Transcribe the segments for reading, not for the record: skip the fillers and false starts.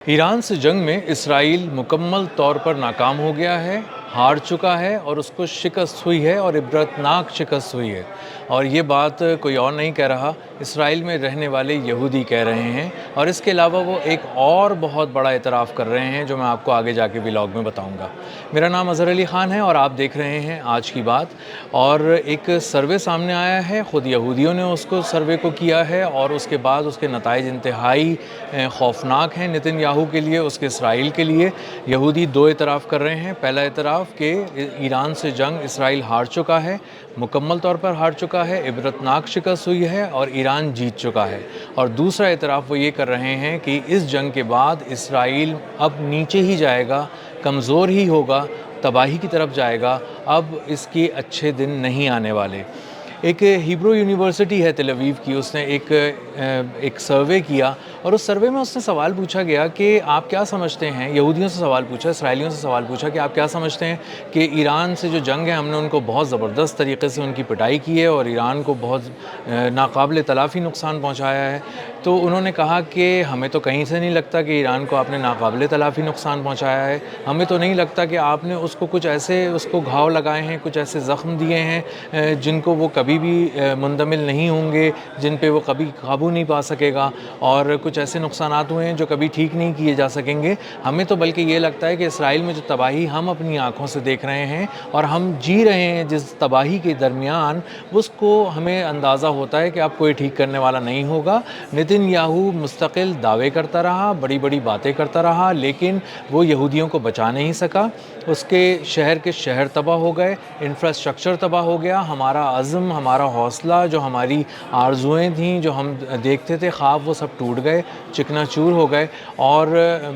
Iran से जंग में इसराइल मुकम्मल तौर पर नाकाम हो गया है, हार चुका है और उसको शिकस्त हुई है और इबरतनाक शिकस्त हुई है। और ये बात कोई और नहीं कह रहा, इसराइल में रहने वाले यहूदी कह रहे हैं। और इसके अलावा वो एक और बहुत बड़ा एतराफ़ कर रहे हैं जो मैं आपको आगे जाके व्लॉग में बताऊंगा। मेरा नाम अज़हर अली ख़ान है और आप देख रहे हैं आज की बात। और एक सर्वे सामने आया है, ख़ुद यहूदियों ने उसको सर्वे को किया है और उसके बाद उसके नताइज इंतहाई खौफनाक हैं नेतन्याहू के लिए, उसके इसराइल के लिए। यहूदी दो एतराफ़ कर रहे हैं। पहला एतराफ़ कि ईरान से जंग इसराइल हार चुका है, मुकम्मल तौर पर हार चुका है, इबरतनाक शिकस्त हुई है और ईरान जीत चुका है। और दूसरा एतराफ़ वो ये कर रहे हैं कि इस जंग के बाद इसराइल अब नीचे ही जाएगा, कमज़ोर ही होगा, तबाही की तरफ जाएगा, अब इसके अच्छे दिन नहीं आने वाले। एक हिब्रू यूनिवर्सिटी है तेल अवीव की, उसने एक सर्वे किया और उस सर्वे में उसने सवाल पूछा गया कि आप क्या समझते हैं, यहूदियों से सवाल पूछा, इसराइलियों से सवाल पूछा कि आप क्या समझते हैं कि ईरान से जो जंग है हमने उनको बहुत ज़बरदस्त तरीके से उनकी पिटाई की है और ईरान को बहुत नाकाबिल तलाफ़ी नुकसान पहुँचाया है। तो उन्होंने कहा कि हमें तो कहीं से नहीं लगता कि ईरान को आपने नाकाबिल तलाफ़ी नुकसान पहुँचाया है, हमें तो नहीं लगता कि आपने उसको कुछ ऐसे उसको घाव लगाए हैं, कुछ ऐसे ज़ख्म दिए हैं जिनको वो कभी भी मुंदमिल नहीं होंगे, जिन पे वो कभी काबू नहीं पा सकेगा, और कुछ ऐसे नुकसानात हुए हैं जो कभी ठीक नहीं किए जा सकेंगे। हमें तो बल्कि ये लगता है कि इसराइल में जो तबाही हम अपनी आँखों से देख रहे हैं और हम जी रहे हैं जिस तबाही के दरमियान, उसको हमें अंदाज़ा होता है कि अब कोई ठीक करने वाला नहीं होगा। नेतन्याहू मुस्तकिल दावे करता रहा, बड़ी बड़ी बातें करता रहा, लेकिन वो यहूदियों को बचा नहीं सका। उसके शहर तबाह हो गए, इंफ्रास्ट्रक्चर तबाह हो गया, हमारा अज़्म, हमारा हौसला, जो हमारी आरज़ुएँ थीं, जो हम देखते थे ख्वाब, वो सब टूट गए, चिकनाचूर हो गए और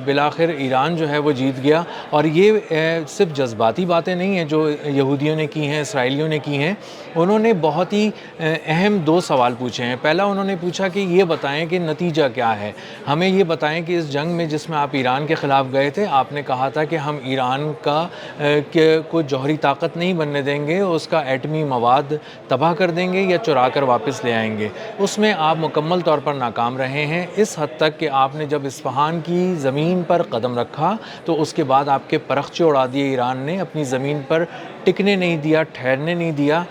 बिलाखिर ईरान जो है वो जीत गया। और ये सिर्फ जज्बाती बातें नहीं हैं जो यहूदियों ने की हैं, इसराइलियों ने की हैं। उन्होंने बहुत ही अहम दो सवाल पूछे हैं। पहला उन्होंने पूछा कि ये बताएं कि नतीजा क्या है, हमें ये बताएं कि इस जंग में जिसमें आप ईरान के ख़िलाफ़ गए थे, आपने कहा था कि हम ईरान को जौहरी ताकत नहीं बनने देंगे, उसका एटमी मवाद तबाह कर देंगे या चुरा कर वापस ले आएंगे। उसमें आप मुकम्मल तौर पर नाकाम रहे हैं, इस हद तक कि आपने जब इस्फ़हान की ज़मीन पर कदम रखा तो उसके बाद आपके परख़चे उड़ा दिए ईरान ने, अपनी ज़मीन पर टिकने नहीं दिया, ठहरने नहीं दिया।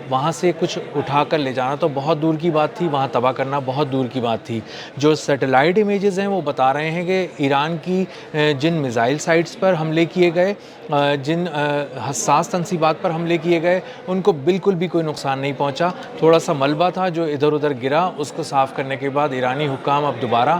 वहाँ से कुछ उठा कर ले जाना तो बहुत दूर की बात थी, वहाँ तबाह करना बहुत दूर की बात थी। जो सैटेलाइट इमेजेस हैं वो बता रहे हैं कि ईरान की जिन मिज़ाइल साइट्स पर हमले किए गए, जिन हसास तनसीबात पर हमले किए गए, उनको बिल्कुल भी कोई नुकसान नहीं पहुँचा। थोड़ा सा मलबा था जो इधर उधर गिरा, उसको साफ़ करने के बाद ईरानी हुक्काम अब दोबारा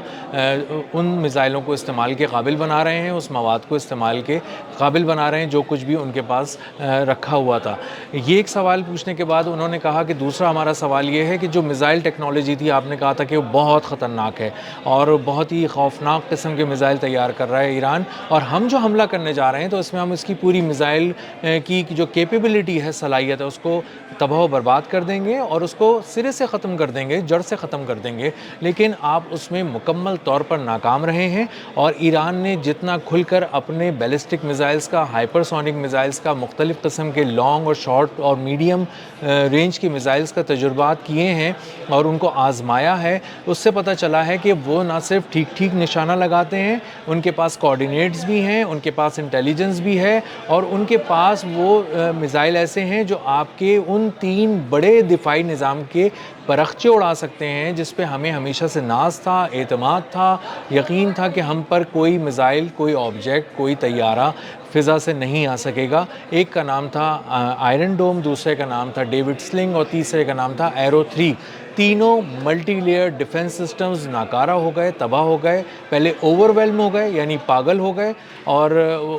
उन मिज़ाइलों को इस्तेमाल के काबिल बना रहे हैं, उस मवाद को इस्तेमाल के काबिल बना रहे हैं जो कुछ भी उनके पास रखा हुआ था। ये एक सवाल पूछने के बाद उन्होंने कहा कि दूसरा हमारा सवाल ये है कि जो मिज़ाइल टेक्नोलॉजी थी, आपने कहा था कि वो बहुत ख़तरनाक है और बहुत ही खौफनाक किस्म के मिज़ाइल तैयार कर रहा है ईरान, और हम जो हमला करने जा रहे हैं तो इसमें हम इसकी पूरी मिज़ाइल की जो कैपेबिलिटी है, सलाहियत है, उसको तबाह व बर्बाद कर देंगे और उसको सिरे से ख़त्म कर देंगे, जड़ से ख़त्म कर देंगे। लेकिन आप उसमें मुकम्मल तौर पर नाकाम रहे हैं और ईरान ने जितना खुलकर अपने बैलिस्टिक मिज़ाइल्स का, हाइपरसोनिक मिज़ाइल्स का, मुख्तलिफ़ किस्म के लॉन्ग और शॉर्ट और मीडियम रेंज की मिज़ाइल्स का तजुर्बात किए हैं और उनको आज़माया है, उससे पता चला है कि वो ना सिर्फ ठीक ठीक निशाना लगाते हैं, उनके पास कोऑर्डिनेट्स भी हैं, उनके पास इंटेलिजेंस भी है और उनके पास वो मिज़ाइल ऐसे हैं जो आपके उन 3 बड़े दिफाई निज़ाम के परख़चे उड़ा सकते हैं, जिस पे हमें हमेशा से नाज़ था, एतमाद था, यकीन था कि हम पर कोई मिज़ाइल, कोई ऑब्जेक्ट, कोई तैयारा फ़िज़ा से नहीं आ सकेगा। एक का नाम था आयरन डोम, दूसरे का नाम था डेविड स्लिंग और तीसरे का नाम था एरो 3। तीनों मल्टी लेयर डिफेंस सिस्टम्स नाकारा हो गए, तबाह हो गए, पहले ओवरवेल्म हो गए यानी पागल हो गए और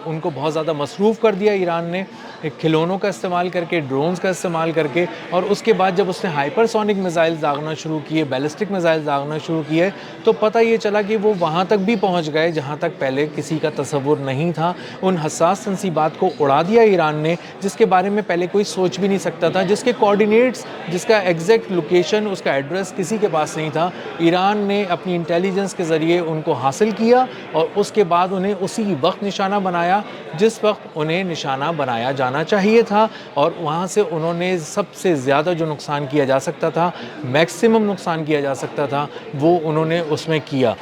उनको बहुत ज़्यादा मसरूफ़ कर दिया ईरान ने खिलौनों का इस्तेमाल करके, ड्रोन्स का इस्तेमाल करके। और उसके बाद जब उसने हाइपरसोनिक मिज़ाइल दागना शुरू किए, बैलिस्टिक मिज़ाइल दागना शुरू किए, तो पता ये चला कि वो वहाँ तक भी पहुँच गए जहाँ तक पहले किसी का तसव्वुर नहीं था। उन हसास तनसीबात को उड़ा दिया ईरान ने, जिसके बारे में पहले कोई सोच भी नहीं सकता था, जिसके कोऑर्डिनेट्स, जिसका एग्जैक्ट लोकेशन, उसका एड्रेस किसी के पास नहीं था। ईरान ने अपनी इंटेलिजेंस के ज़रिए उनको हासिल किया और उसके बाद उन्हें उसी वक्त निशाना बनाया जिस वक्त उन्हें निशाना बनाया जाना चाहिए था, और वहाँ से उन्होंने सबसे ज़्यादा जो नुकसान किया जा सकता था, मैक्सिमम नुकसान किया जा सकता था, वो उन्होंने उसमें किया।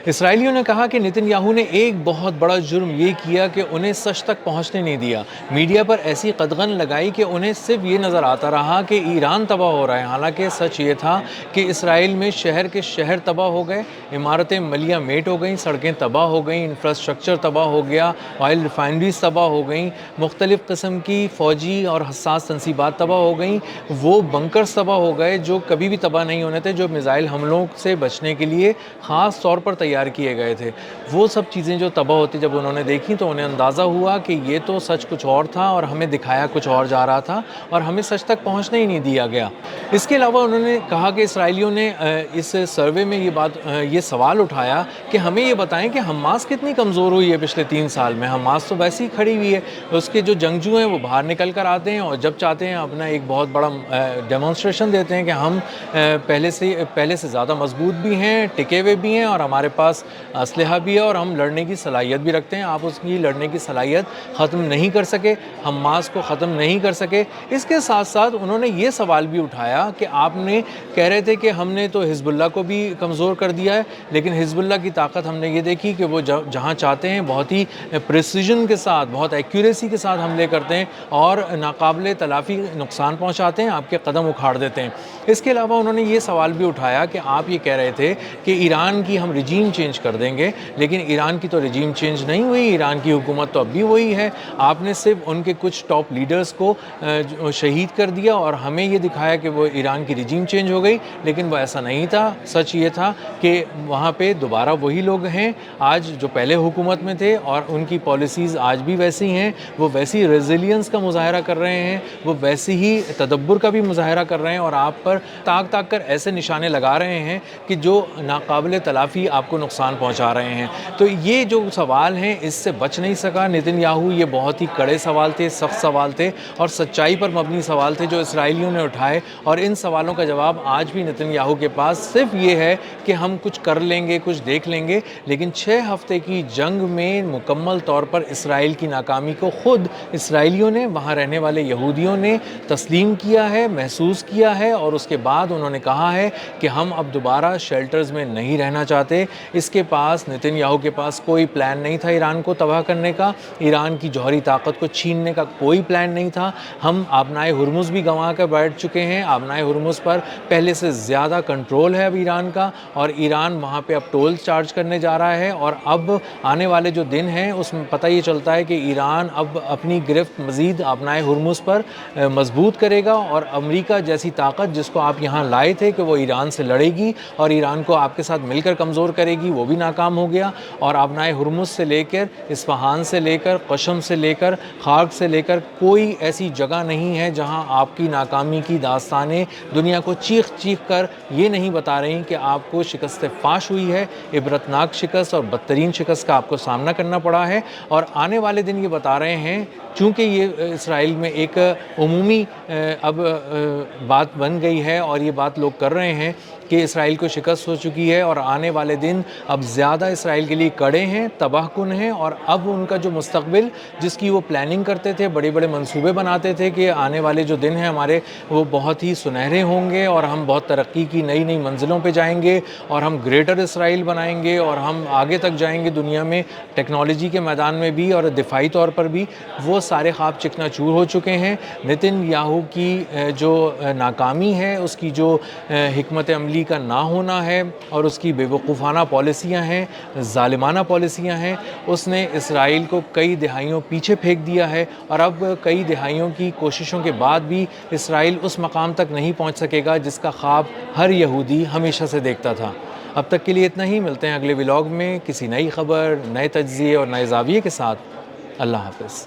اسرائیلیوں نے کہا کہ نتن یاہو نے ایک بہت بڑا جرم یہ کیا کہ انہیں سچ تک پہنچنے نہیں دیا، میڈیا پر ایسی قدغن لگائی کہ انہیں صرف یہ نظر آتا رہا کہ ایران تباہ ہو رہا ہے، حالانکہ سچ یہ تھا کہ اسرائیل میں شہر کے شہر تباہ ہو گئے، عمارتیں ملیہ میٹ ہو گئیں، سڑکیں تباہ ہو گئیں، انفراسٹرکچر تباہ ہو گیا، آئل ریفائنریز تباہ ہو گئیں، مختلف قسم کی فوجی اور حساس تنصیبات تباہ ہو گئیں، وہ بنکرز تباہ ہو گئے جو کبھی بھی تباہ نہیں ہونے تھے، جو میزائل حملوں سے بچنے کے لیے خاص طور پر تیار کیے گئے تھے۔ وہ سب چیزیں جو تباہ ہوتی جب انہوں نے دیکھی تو انہیں اندازہ ہوا کہ یہ تو سچ کچھ اور تھا اور ہمیں دکھایا کچھ اور جا رہا تھا اور ہمیں سچ تک پہنچنے ہی نہیں دیا گیا۔ اس کے علاوہ انہوں نے کہا کہ اسرائیلیوں نے اس سروے میں یہ سوال اٹھایا کہ ہمیں یہ بتائیں کہ حماس کتنی کمزور ہوئی ہے پچھلے 3 سال میں۔ حماس تو ویسے ہی کھڑی ہوئی ہے، اس کے جو جنگجو ہیں وہ باہر نکل کر آتے ہیں اور جب چاہتے ہیں اپنا ایک بہت بڑا ڈیمونسٹریشن دیتے ہیں کہ ہم پہلے سے زیادہ مضبوط بھی ہیں، ٹکے ہوئے بھی ہیں اور ہمارے پاس اسلحہ بھی ہے اور ہم لڑنے کی صلاحیت بھی رکھتے ہیں۔ آپ اس کی لڑنے کی صلاحیت ختم نہیں کر سکے، حماس کو ختم نہیں کر سکے۔ اس کے ساتھ ساتھ انہوں نے یہ سوال بھی اٹھایا کہ آپ نے کہہ رہے تھے کہ ہم نے تو حزب اللہ کو بھی کمزور کر دیا ہے، لیکن حزب اللہ کی طاقت ہم نے یہ دیکھی کہ وہ جہاں چاہتے ہیں بہت ہی پریسیجن کے ساتھ، بہت ایکیوریسی کے ساتھ حملے کرتے ہیں اور ناقابل تلافی نقصان پہنچاتے ہیں، آپ کے قدم اکھاڑ دیتے ہیں۔ اس کے علاوہ انہوں نے یہ سوال بھی اٹھایا کہ آپ یہ کہہ رہے تھے کہ ایران کی ہم رجیم چینج کر دیں گے، لیکن ایران کی تو رجیم چینج نہیں ہوئی، ایران کی حکومت تو اب بھی وہی ہے۔ آپ نے صرف ان کے کچھ ٹاپ لیڈرز کو شہید کر دیا اور ہمیں یہ دکھایا کہ وہ ایران کی رجیم چینج ہو گئی، لیکن وہ ایسا نہیں تھا۔ سچ یہ تھا کہ وہاں پہ دوبارہ وہی لوگ ہیں آج جو پہلے حکومت میں تھے اور ان کی پالیسیز آج بھی ویسی ہیں، وہ ویسی ریزیلینس کا مظاہرہ کر رہے ہیں، وہ ویسی ہی تدبر کا بھی مظاہرہ کر رہے ہیں اور آپ پر تاک تاک کر ایسے نشانے لگا رہے ہیں کہ جو ناقابل تلافی آپ کو نقصان پہنچا رہے ہیں۔ تو یہ جو سوال ہیں اس سے بچ نہیں سکا نتن یاہو۔ یہ بہت ہی کڑے سوال تھے، سخت سوال تھے اور سچائی پر مبنی سوال تھے جو اسرائیلیوں نے اٹھائے، اور ان سوالوں کا جواب آج بھی نتن یاہو کے پاس صرف یہ ہے کہ ہم کچھ کر لیں گے، کچھ دیکھ لیں گے، لیکن 6 ہفتے کی جنگ میں مکمل طور پر اسرائیل کی ناکامی کو خود اسرائیلیوں نے، وہاں رہنے والے یہودیوں نے تسلیم کیا ہے، محسوس کیا ہے، اور اس کے بعد انہوں نے کہا ہے کہ ہم اب دوبارہ شیلٹرز میں نہیں رہنا چاہتے۔ اس کے پاس، نتن یاہو کے پاس کوئی پلان نہیں تھا ایران کو تباہ کرنے کا، ایران کی جوہری طاقت کو چھیننے کا کوئی پلان نہیں تھا۔ ہم آبنائے ہرمز بھی گنوا کر بیٹھ چکے ہیں، آبنائے ہرمز پر پہلے سے زیادہ کنٹرول ہے اب ایران کا، اور ایران وہاں پہ اب ٹول چارج کرنے جا رہا ہے، اور اب آنے والے جو دن ہیں اس میں پتہ یہ چلتا ہے کہ ایران اب اپنی گرفت مزید آبنائے ہرمز پر مضبوط کرے گا، اور امریکہ جیسی طاقت جس کو آپ یہاں لائے تھے کہ وہ ایران سے لڑے گی اور ایران کو آپ کے ساتھ مل کر کمزور کرے گی، وہ بھی ناکام ہو گیا۔ اور آبنائے ہرمز سے لے کر اصفہان سے لے کر قشم سے لے کر خارق سے لے کر کوئی ایسی جگہ نہیں ہے جہاں آپ کی ناکامی کی داستانیں دنیا کو چیخ چیخ کر یہ نہیں بتا رہی کہ آپ کو شکست فاش ہوئی ہے، عبرتناک شکست اور بدترین شکست کا آپ کو سامنا کرنا پڑا ہے۔ اور آنے والے دن یہ بتا رہے ہیں، چونکہ یہ اسرائیل میں ایک عمومی اب بات بن گئی ہے اور یہ بات لوگ کر رہے ہیں کہ اسرائیل کو شکست ہو چکی ہے، اور آنے والے دن اب زیادہ اسرائیل کے لیے کڑے ہیں، تباہ کن ہیں، اور اب ان کا جو مستقبل جس کی وہ پلاننگ کرتے تھے، بڑے بڑے منصوبے بناتے تھے کہ آنے والے جو دن ہیں ہمارے وہ بہت ہی سنہرے ہوں گے اور ہم بہت ترقی کی نئی نئی منزلوں پہ جائیں گے اور ہم گریٹر اسرائیل بنائیں گے اور ہم آگے تک جائیں گے دنیا میں، ٹیکنالوجی کے میدان میں بھی اور دفاعی طور پر بھی، وہ سارے خواب چکنا چور ہو چکے ہیں۔ نتن یاہو کی جو ناکامی ہے، اس کی جو حکمت عملی کا نہ ہونا ہے اور اس کی بے وقوفانہ پالیسیاں ہیں، ظالمانہ پالیسیاں ہیں، اس نے اسرائیل کو کئی دہائیوں پیچھے پھینک دیا ہے، اور اب کئی دہائیوں کی کوششوں کے بعد بھی اسرائیل اس مقام تک نہیں پہنچ سکے گا جس کا خواب ہر یہودی ہمیشہ سے دیکھتا تھا۔ اب تک کے لیے اتنا ہی، ملتے ہیں اگلے ولاگ میں کسی نئی خبر، نئے تجزیے اور نئے زاویے کے ساتھ۔ اللہ حافظ۔